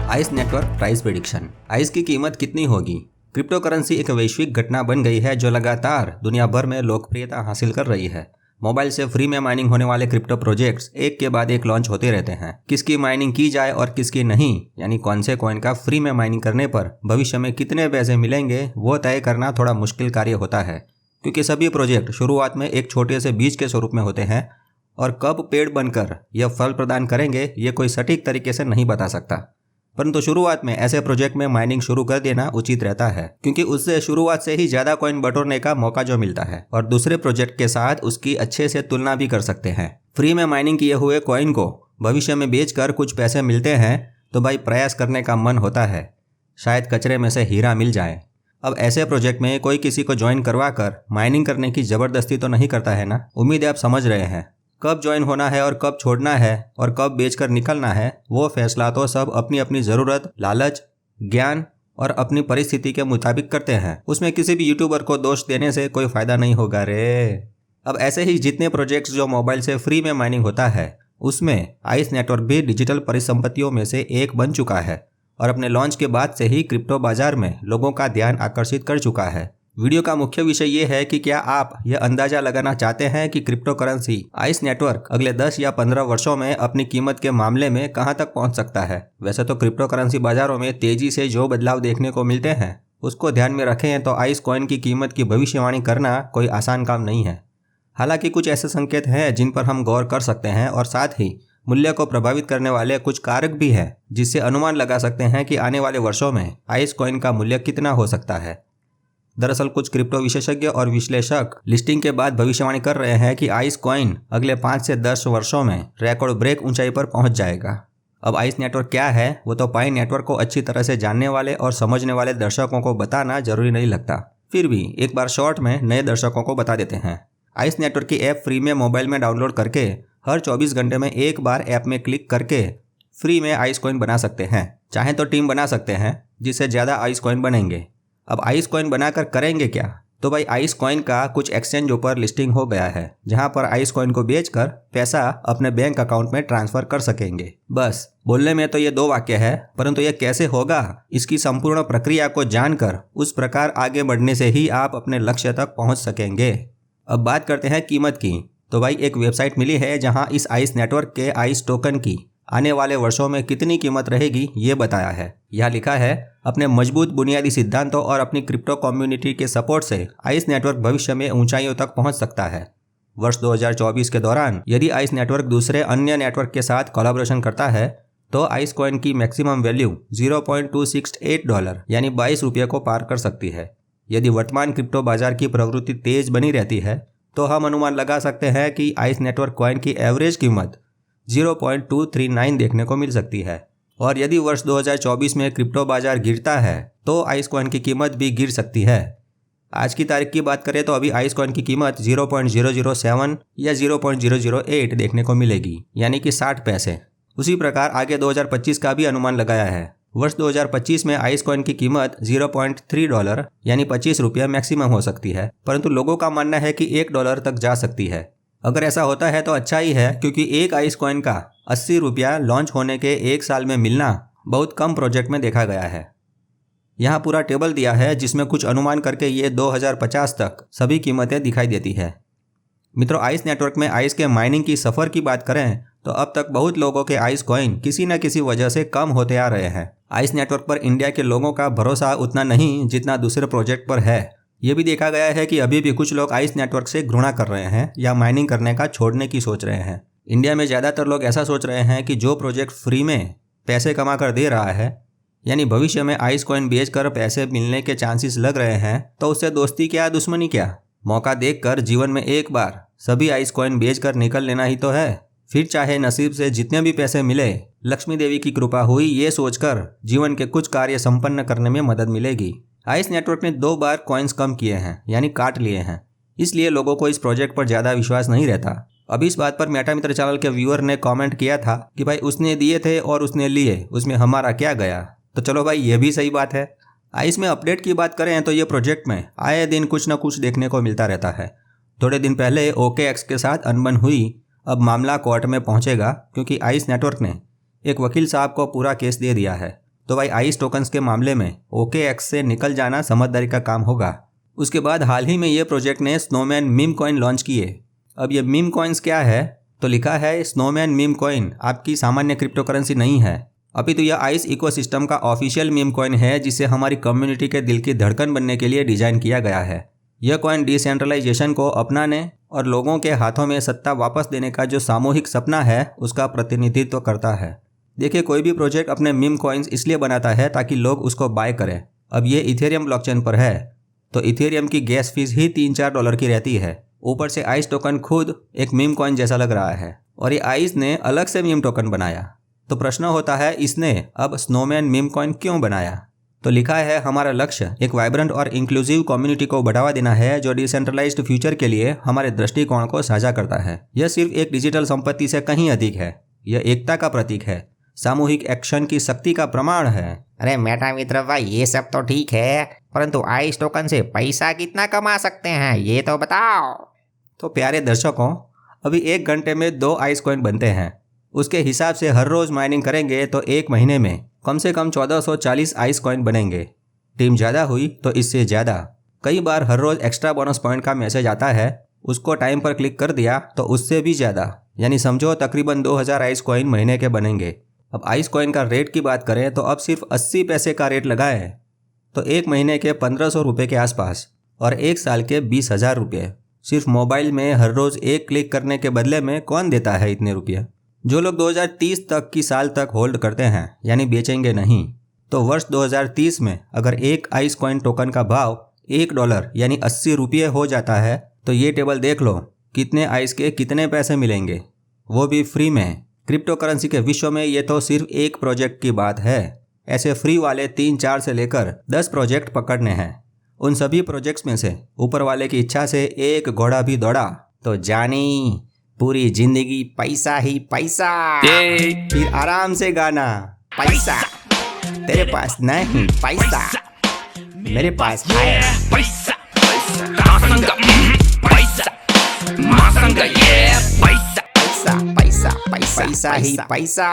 Ice network price prediction. Ice की कीमत कितनी होगी? क्रिप्टो करेंसी एक वैश्विक घटना बन गई है जो लगातार दुनिया भर में लोकप्रियता हासिल कर रही है। मोबाइल से फ्री में माइनिंग होने वाले क्रिप्टो प्रोजेक्ट्स एक के बाद एक लॉन्च होते रहते हैं। किसकी माइनिंग की जाए और किसकी नहीं, यानी कौन से कॉइन का फ्री में माइनिंग करने पर भविष्य में कितने पैसे मिलेंगे, वो तय करना थोड़ा मुश्किल कार्य होता है, क्योंकि सभी प्रोजेक्ट शुरुआत में एक छोटे से बीज के स्वरूप में होते हैं और कब पेड़ बनकर यह फल प्रदान करेंगे ये कोई सटीक तरीके से नहीं बता सकता। परंतु शुरुआत में ऐसे प्रोजेक्ट में माइनिंग शुरू कर देना उचित रहता है, क्योंकि उससे शुरुआत से ही ज्यादा कॉइन बटोरने का मौका जो मिलता है और दूसरे प्रोजेक्ट के साथ उसकी अच्छे से तुलना भी कर सकते हैं। फ्री में माइनिंग किए हुए कॉइन को भविष्य में बेचकर कुछ पैसे मिलते हैं तो भाई प्रयास करने का मन होता है, शायद कचरे में से हीरा मिल जाए। अब ऐसे प्रोजेक्ट में कोई किसी को ज्वाइन करवा कर माइनिंग करने की जबरदस्ती तो नहीं करता है ना। उम्मीद है आप समझ रहे हैं। कब ज्वाइन होना है और कब छोड़ना है और कब बेचकर निकलना है, वो फैसला तो सब अपनी अपनी ज़रूरत, लालच, ज्ञान और अपनी परिस्थिति के मुताबिक करते हैं। उसमें किसी भी यूट्यूबर को दोष देने से कोई फ़ायदा नहीं होगा रे। अब ऐसे ही जितने प्रोजेक्ट्स जो मोबाइल से फ्री में माइनिंग होता है, उसमें आइस नेटवर्क भी डिजिटल परिसंपत्तियों में से एक बन चुका है और अपने लॉन्च के बाद से ही क्रिप्टो बाजार में लोगों का ध्यान आकर्षित कर चुका है। वीडियो का मुख्य विषय ये है कि क्या आप यह अंदाजा लगाना चाहते हैं कि क्रिप्टो करेंसी आइस नेटवर्क अगले 10 या 15 वर्षों में अपनी कीमत के मामले में कहां तक पहुंच सकता है। वैसे तो क्रिप्टो करेंसी बाजारों में तेजी से जो बदलाव देखने को मिलते हैं उसको ध्यान में रखें तो आइस कॉइन की कीमत की भविष्यवाणी करना कोई आसान काम नहीं है। हालांकि कुछ ऐसे संकेत हैं जिन पर हम गौर कर सकते हैं और साथ ही मूल्य को प्रभावित करने वाले कुछ कारक भी हैं जिससे अनुमान लगा सकते हैं कि आने वाले वर्षों में आइस कॉइन का मूल्य कितना हो सकता है। दरअसल कुछ क्रिप्टो विशेषज्ञ और विश्लेषक लिस्टिंग के बाद भविष्यवाणी कर रहे हैं कि आइस कॉइन अगले 5 से 10 वर्षों में रिकॉर्ड ब्रेक ऊंचाई पर पहुंच जाएगा। अब आइस नेटवर्क क्या है वो तो पाई नेटवर्क को अच्छी तरह से जानने वाले और समझने वाले दर्शकों को बताना जरूरी नहीं लगता। फिर भी एक बार शॉर्ट में नए दर्शकों को बता देते हैं। आइस नेटवर्क की ऐप फ्री में मोबाइल में डाउनलोड करके हर 24 घंटे में एक बार ऐप में क्लिक करके फ्री में आइस कॉइन बना सकते हैं। चाहे तो टीम बना सकते हैं जिससे ज़्यादा आइस कॉइन बनेंगे। अब आइस कॉइन बनाकर करेंगे क्या? तो भाई आइस कॉइन का कुछ एक्सचेंजों पर लिस्टिंग हो गया है जहां पर आइस कॉइन को बेचकर पैसा अपने बैंक अकाउंट में ट्रांसफर कर सकेंगे। बस बोलने में तो ये 2 वाक्य है, परंतु ये कैसे होगा इसकी संपूर्ण प्रक्रिया को जानकर उस प्रकार आगे बढ़ने से ही आप अपने लक्ष्य तक पहुंच सकेंगे। अब बात करते हैं कीमत की। तो भाई एक वेबसाइट मिली है जहां इस आइस नेटवर्क के आइस टोकन की आने वाले वर्षों में कितनी कीमत रहेगी ये बताया है। यह लिखा है, अपने मजबूत बुनियादी सिद्धांतों और अपनी क्रिप्टो कम्युनिटी के सपोर्ट से आइस नेटवर्क भविष्य में ऊंचाइयों तक पहुंच सकता है। वर्ष 2024 के दौरान यदि आइस नेटवर्क दूसरे अन्य नेटवर्क के साथ कोलैबोरेशन करता है तो आइस कॉइन की मैक्सिमम वैल्यू $0.268 यानी 22 रुपये को पार कर सकती है। यदि वर्तमान क्रिप्टो बाजार की प्रवृत्ति तेज बनी रहती है तो हम अनुमान लगा सकते हैं कि आइस नेटवर्क कॉइन की एवरेज कीमत 0.239 देखने को मिल सकती है। और यदि वर्ष 2024 में क्रिप्टो बाजार गिरता है तो आइस कॉइन की कीमत भी गिर सकती है। आज की तारीख की बात करें तो अभी आइस कॉइन की कीमत 0.007 या 0.008 देखने को मिलेगी, यानी कि 60 पैसे। उसी प्रकार आगे 2025 का भी अनुमान लगाया है। वर्ष 2025 में आइस कॉइन की कीमत $0.3 यानी 25 रुपये मैक्सिमम हो सकती है, परंतु लोगों का मानना है कि $1 तक जा सकती है। अगर ऐसा होता है तो अच्छा ही है, क्योंकि एक आइस कॉइन का 80 रुपया लॉन्च होने के 1 साल में मिलना बहुत कम प्रोजेक्ट में देखा गया है। यहाँ पूरा टेबल दिया है जिसमें कुछ अनुमान करके ये 2050 तक सभी कीमतें दिखाई देती है। मित्रों, आइस नेटवर्क में आइस के माइनिंग की सफ़र की बात करें तो अब तक बहुत लोगों के आइस कॉइन किसी न किसी वजह से कम होते आ रहे हैं। आइस नेटवर्क पर इंडिया के लोगों का भरोसा उतना नहीं जितना दूसरे प्रोजेक्ट पर है। ये भी देखा गया है कि अभी भी कुछ लोग आइस नेटवर्क से घृणा कर रहे हैं या माइनिंग करने का छोड़ने की सोच रहे हैं। इंडिया में ज़्यादातर लोग ऐसा सोच रहे हैं कि जो प्रोजेक्ट फ्री में पैसे कमा कर दे रहा है, यानी भविष्य में आइस कॉइन बेचकर पैसे मिलने के चांसेस लग रहे हैं, तो उससे दोस्ती क्या दुश्मनी क्या। मौका देखकर जीवन में एक बार सभी आइस कॉइन बेचकर निकल लेना ही तो है। फिर चाहे नसीब से जितने भी पैसे मिले, लक्ष्मी देवी की कृपा हुई ये सोचकर जीवन के कुछ कार्य संपन्न करने में मदद मिलेगी। आइस नेटवर्क ने 2 बार कॉइन्स कम किए हैं, यानी काट लिए हैं, इसलिए लोगों को इस प्रोजेक्ट पर ज़्यादा विश्वास नहीं रहता। अभी इस बात पर मेटा मित्र चैनल के व्यूअर ने कमेंट किया था कि भाई उसने दिए थे और उसने लिए, उसमें हमारा क्या गया। तो चलो भाई ये भी सही बात है। आइस में अपडेट की बात करें तो ये प्रोजेक्ट में आए दिन कुछ न कुछ देखने को मिलता रहता है। थोड़े दिन पहले OKX के साथ अनबन हुई, अब मामला कोर्ट में पहुंचेगा क्योंकि आइस नेटवर्क ने एक वकील साहब को पूरा केस दे दिया है। तो भाई आइस टोकन्स के मामले में OKX से निकल जाना समझदारी का काम होगा। उसके बाद हाल ही में ये प्रोजेक्ट ने स्नोमैन मीम कॉइन लॉन्च किए। अब ये मीम कॉइन्स क्या है, तो लिखा है स्नोमैन मीम कॉइन आपकी सामान्य क्रिप्टो करेंसी नहीं है, अभी तो यह आइस इकोसिस्टम का ऑफिशियल मीम कॉइन है जिसे हमारी कम्युनिटी के दिल की धड़कन बनने के लिए डिजाइन किया गया है। यह कॉइन डिसेंट्रलाइजेशन को अपनाने और लोगों के हाथों में सत्ता वापस देने का जो सामूहिक सपना है उसका प्रतिनिधित्व करता है। देखिए, कोई भी प्रोजेक्ट अपने मीम कॉइन्स इसलिए बनाता है ताकि लोग उसको बाय करें। अब ये इथेरियम ब्लॉकचेन पर है तो इथेरियम की गैस फीस ही $3-4 की रहती है। ऊपर से आइस टोकन खुद एक मीम कॉइन जैसा लग रहा है और ये आइस ने अलग से मीम टोकन बनाया। तो प्रश्न होता है इसने अब स्नोमैन मीम कॉइन क्यों बनाया। तो लिखा है हमारा लक्ष्य एक वाइब्रेंट और इंक्लूसिव कम्युनिटी को बढ़ावा देना है जो डिसेंट्रलाइज्ड फ्यूचर के लिए हमारे दृष्टिकोण को साझा करता है। यह सिर्फ एक डिजिटल संपत्ति से कहीं अधिक है। यह एकता का प्रतीक है, सामूहिक एक्शन की शक्ति का प्रमाण है। अरे मेटा मित्र भाई, ये सब तो ठीक है, परंतु आइस टोकन से पैसा कितना कमा सकते हैं ये तो बताओ। तो प्यारे दर्शकों, अभी 1 घंटे में 2 आइस कॉइन बनते हैं। उसके हिसाब से हर रोज माइनिंग करेंगे तो 1 महीने में कम से कम 1440 आइस कॉइन बनेंगे। टीम ज़्यादा हुई तो इससे ज़्यादा। कई बार हर रोज एक्स्ट्रा बोनस पॉइंट का मैसेज आता है, उसको टाइम पर क्लिक कर दिया तो उससे भी ज़्यादा, यानी समझो तकरीबन 2000 आइस कॉइन महीने के बनेंगे। अब आइस कॉइन का रेट की बात करें तो अब सिर्फ 80 पैसे का रेट लगाए तो 1 महीने के 1500 रुपये के आसपास और 1 साल के 20,000 रुपये। सिर्फ मोबाइल में हर रोज़ 1 क्लिक करने के बदले में कौन देता है इतने रुपये। जो लोग 2030 तक की साल तक होल्ड करते हैं, यानी बेचेंगे नहीं, तो वर्ष 2030 में अगर एक आइस कॉइन टोकन का भाव $1 यानी 80 रुपये हो जाता है तो ये टेबल देख लो कितने आइस के कितने पैसे मिलेंगे, वो भी फ्री में। क्रिप्टो करेंसी के विश्व में ये तो सिर्फ एक प्रोजेक्ट की बात है। ऐसे फ्री वाले 3-4 से लेकर 10 प्रोजेक्ट पकड़ने हैं। उन सभी प्रोजेक्ट्स में से ऊपर वाले की इच्छा से एक घोड़ा भी दौड़ा तो जानी पूरी जिंदगी पैसा ही पैसा। फिर आराम से गाना पैसा, तेरे पास नहीं पैसा, मेरे पास है पैसा। पैसा पैसा पैसा पैसा ही पैसा।